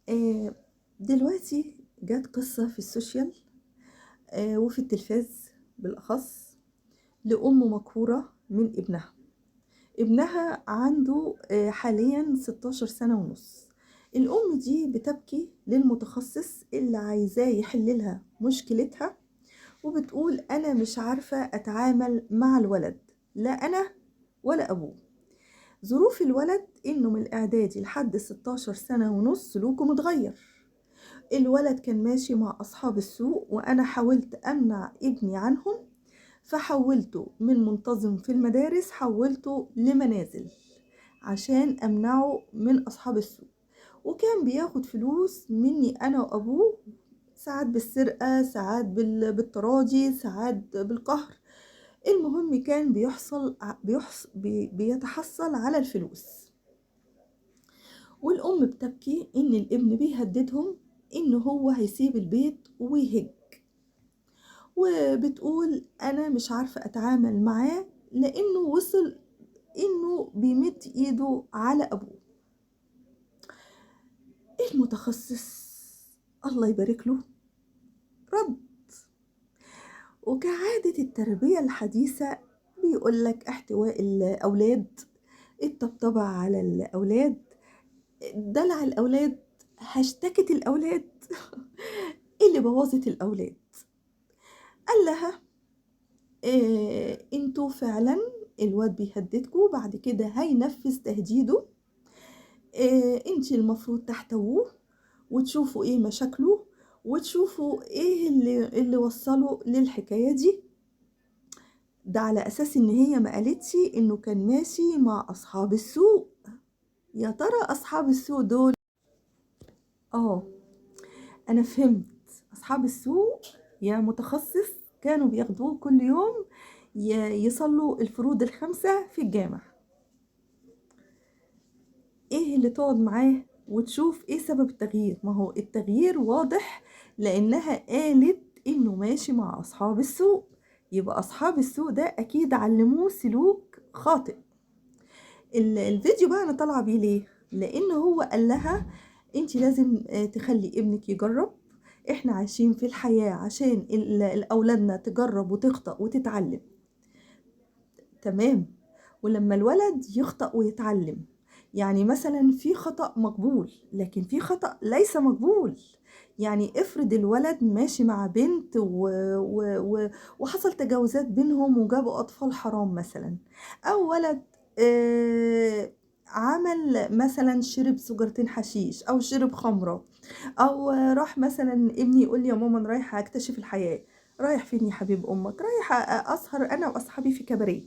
آه، دلوقتي جات قصة في السوشيال وفي التلفاز بالأخص لأم مقهورة من ابنها عنده حاليا 16 سنة ونص. الأم دي بتبكي للمتخصص اللي عايزاه يحللها مشكلتها، وبتقول أنا مش عارفة أتعامل مع الولد، لا أنا ولا أبوه. ظروف الولد إنه من الإعدادي لحد 16 سنة ونص سلوكه متغير. الولد كان ماشي مع أصحاب السوق، وأنا حاولت أمنع ابني عنهم، فحولته من منتظم في المدارس حولته لمنازل عشان أمنعه من أصحاب السوق. وكان بياخد فلوس مني أنا وأبوه، ساعات بالسرقة، ساعات بالتراضي، ساعات بالقهر. المهم كان بيتحصل على الفلوس. والأم بتبكي إن الابن بيهددهم إن هو هيسيب البيت ويهج، وبتقول أنا مش عارفة أتعامل معاه لأنه وصل إنه بيمد إيده على أبوه. المتخصص الله يبارك له رد، وكعادة التربية الحديثة بيقولك احتواء الأولاد، الطبطبة على الأولاد، دلع الأولاد، هشتكت الأولاد اللي بوظت الأولاد. قال لها انتوا فعلا الواد بيهددكوا، بعد كده هينفذ تهديده. انتي المفروض تحتووه وتشوفوا ايه مشاكله، وتشوفوا ايه اللي وصله للحكاية دي. ده على اساس ان هي ما قالتش انه كان ماشي مع اصحاب السوق. يا ترى اصحاب السوق دول؟ اه، انا فهمت. اصحاب السوق يا متخصص كانوا بياخدوه كل يوم يصلوا الفروض الخمسة في الجامع. ايه اللي تقعد معاه وتشوف ايه سبب التغيير؟ ما هو التغيير واضح لانها قالت انه ماشي مع اصحاب السوق، يبقى اصحاب السوق ده اكيد علموه سلوك خاطئ. الفيديو بقى انا طالعه بيه ليه؟ لان هو قال لها انت لازم تخلي ابنك يجرب. احنا عايشين في الحياة عشان اولادنا تجرب وتخطأ وتتعلم. تمام. ولما الولد يخطأ ويتعلم، يعني مثلا في خطأ مقبول لكن في خطأ ليس مقبول. يعني افرض الولد ماشي مع بنت وحصل تجاوزات بينهم وجابوا أطفال حرام مثلا، أو ولد عمل مثلا شرب سجارتين حشيش أو شرب خمرة، أو راح مثلا ابني يقول لي يا ماما أنا رايحة أكتشف الحياة. رايح فين يا حبيب أمك؟ رايحة أسهر أنا وأصحابي في كباريه.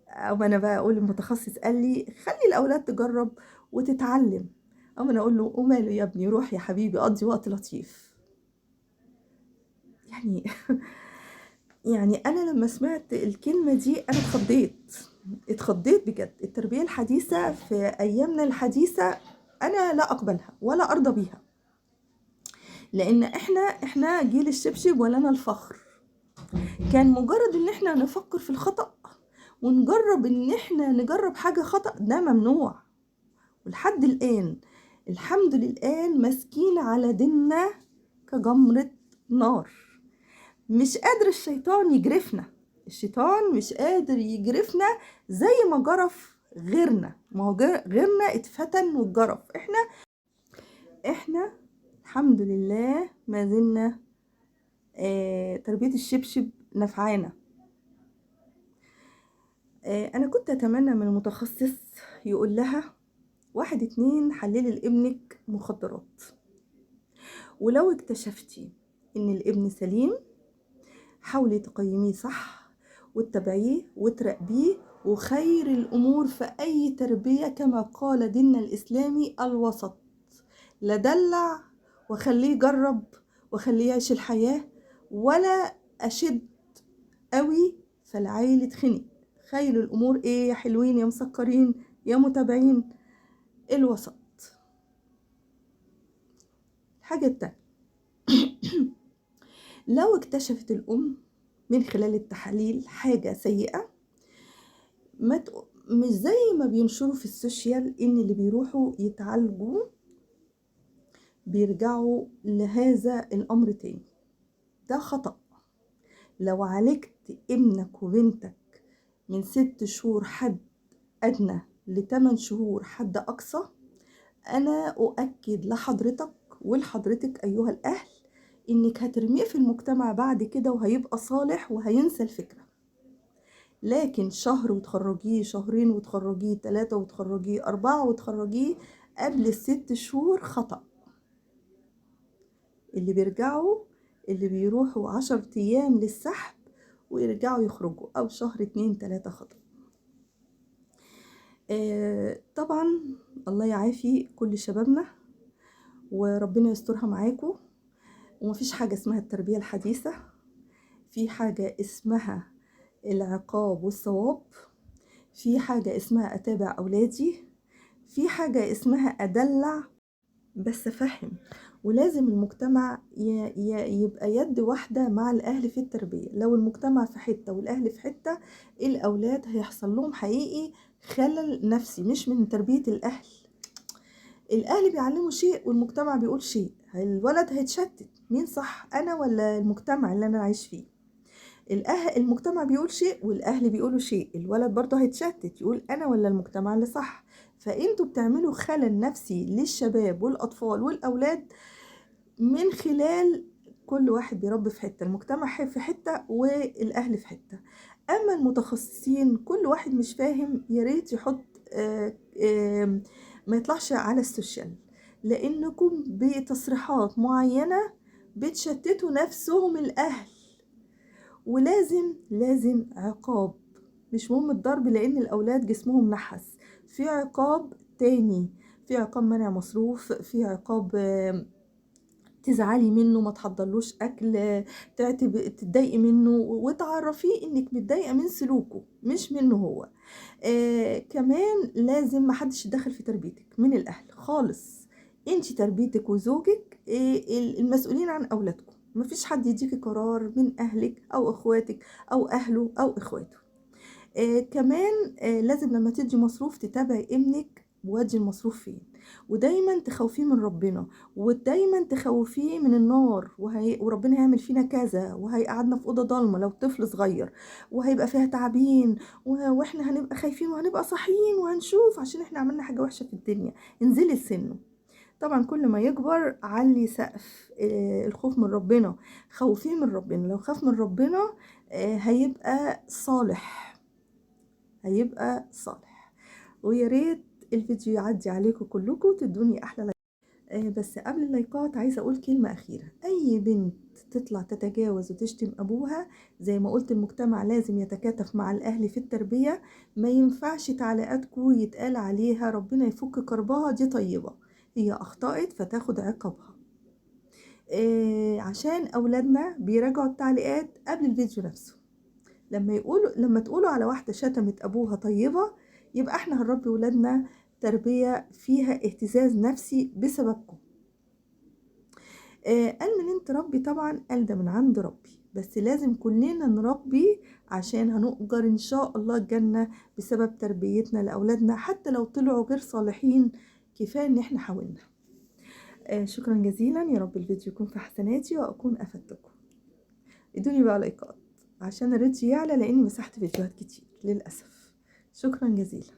أما أنا بقى أقول المتخصص قال لي خلي الأولاد تجرب وتتعلم. أما أنا أقول له وماله يا ابني، روح يا حبيبي قضي وقت لطيف. يعني يعني أنا لما سمعت الكلمة دي أنا اتخضيت بجد. التربية الحديثة في أيامنا الحديثة أنا لا أقبلها ولا أرضى بيها، لأن إحنا جيل الشبشب ولنا الفخر. كان مجرد إن إحنا نفكر في الخطأ ونجرب إن إحنا نجرب حاجة خطأ ده ممنوع. ولحد الآن الحمد لله ماسكين على ديننا كجمرة نار. مش قادر الشيطان يجرفنا، الشيطان مش قادر يجرفنا زي ما جرف غيرنا. ما هو غيرنا اتفتن واتجرف، احنا الحمد لله ما زلنا تربية الشبشب نفعانا. انا كنت اتمنى من المتخصص يقول لها واحد اتنين حللي لابنك مخدرات، ولو اكتشفتي ان الابن سليم حاولي تقيميه صح وتتابعيه وتراقبيه. وخير الامور في اي تربية كما قال ديننا الاسلامي الوسط. لا دلع وخليه يجرب وخليه يعيش الحياة، ولا اشد قوي فالعيل يتخنق. خير الامور ايه يا حلوين يا مسكرين يا متابعين؟ الوسط. الحاجة التانية، لو اكتشفت الأم من خلال التحاليل حاجة سيئة، مش زي ما بينشروا في السوشيال إن اللي بيروحوا يتعالجوا بيرجعوا لهذا الأمر تاني. ده خطأ. لو عالجت ابنك وبنتك من 6 شهور حد أدنى ل8 شهور حد أقصى، أنا أؤكد لحضرتك ولحضرتك أيها الأهل إنك هترميه في المجتمع بعد كده وهيبقى صالح وهينسى الفكرة. لكن شهر وتخرجيه، شهرين وتخرجيه، 3 وتخرجيه، 4 وتخرجيه، قبل ال6 شهور خطأ. اللي بيروحوا 10 أيام للسحب ويرجعوا يخرجوا، أو شهر 2 3 خطأ. طبعا الله يعافي كل شبابنا وربنا يسترها معاكم. ومفيش حاجة اسمها التربية الحديثة، في حاجة اسمها العقاب والثواب، في حاجة اسمها أتابع أولادي، في حاجة اسمها أدلع بس أفهم. ولازم المجتمع يبقى يد واحدة مع الأهل في التربية. لو المجتمع في حتة والأهل في حتة، الأولاد هيحصل لهم حقيقي خلل نفسي، مش من تربية الأهل. الأهل بيعلموا شيء والمجتمع بيقول شيء، الولد هيتشتت. مين صح، أنا ولا المجتمع اللي أنا عايش فيه؟ المجتمع بيقول شيء والأهل بيقولوا شيء، الولد برضه هيتشتت، يقول أنا ولا المجتمع اللي صح. فأنتوا بتعملوا خلل نفسي للشباب والأطفال والأولاد من خلال كل واحد بيربي في حتة، المجتمع في حتة والأهل في حتة. أما المتخصصين كل واحد مش فاهم، ياريت يحط ما يطلعش على السوشيال، لأنكم بتصريحات معينة بتشتتوا نفسهم الأهل. ولازم عقاب، مش مهم الضرب لأن الأولاد جسمهم نحس. في عقاب تاني، في عقاب منع مصروف، في عقاب تزعلي منه، ما تحضرلوش اكل، تتضايقي منه وتعرفيه انك متضايقه من سلوكه مش منه هو. كمان لازم محدش يتدخل في تربيتك من الاهل خالص. انتي تربيتك وزوجك المسؤولين عن اولادكم، مفيش حد يديكي قرار من اهلك او اخواتك او اهله او اخواته. كمان لازم لما تدي مصروف تتابعي ابنك بودي المصروف فين، ودايما تخوفيه من ربنا، ودايما تخوفيه من النار، وربنا هيعمل فينا كذا، وهيقعدنا في اوضه ضلمه لو طفل صغير، وهيبقى فيها تعابين، واحنا هنبقى خايفين وهنبقى صاحيين وهنشوف عشان احنا عملنا حاجه وحشه في الدنيا. انزلي لسنه. طبعا كل ما يكبر علي سقف الخوف من ربنا، خوفيه من ربنا. لو خاف من ربنا هيبقى صالح، هيبقى صالح. ويا ريت الفيديو يعدي عليكم كلكم تدوني احلى لايك. بس قبل اللايكات عايزه اقول كلمه اخيره. اي بنت تطلع تتجاوز وتشتم ابوها، زي ما قلت المجتمع لازم يتكاتف مع الاهل في التربيه. ما ينفعش تعليقاتكم يتقال عليها ربنا يفك كربها، دي طيبه، هي اخطأت فتاخد عقابها. عشان اولادنا بيراجعوا التعليقات قبل الفيديو نفسه. لما تقولوا على واحدة شتمت أبوها طيبة، يبقى احنا هنربي ولادنا تربية فيها اهتزاز نفسي بسببكم. قال منين تربي؟ طبعا قال ده من عند ربي، بس لازم كلنا نربي عشان هنؤجر إن شاء الله الجنة بسبب تربيتنا لأولادنا، حتى لو طلعوا غير صالحين كفاية إن احنا حاولنا. شكرا جزيلا، يا رب الفيديو يكون في حسناتي وأكون أفدتكم. ادوني بقى لايكات عشان الريتش يعلى، لاني مسحت فيديوهات كتير للاسف. شكرا جزيلا.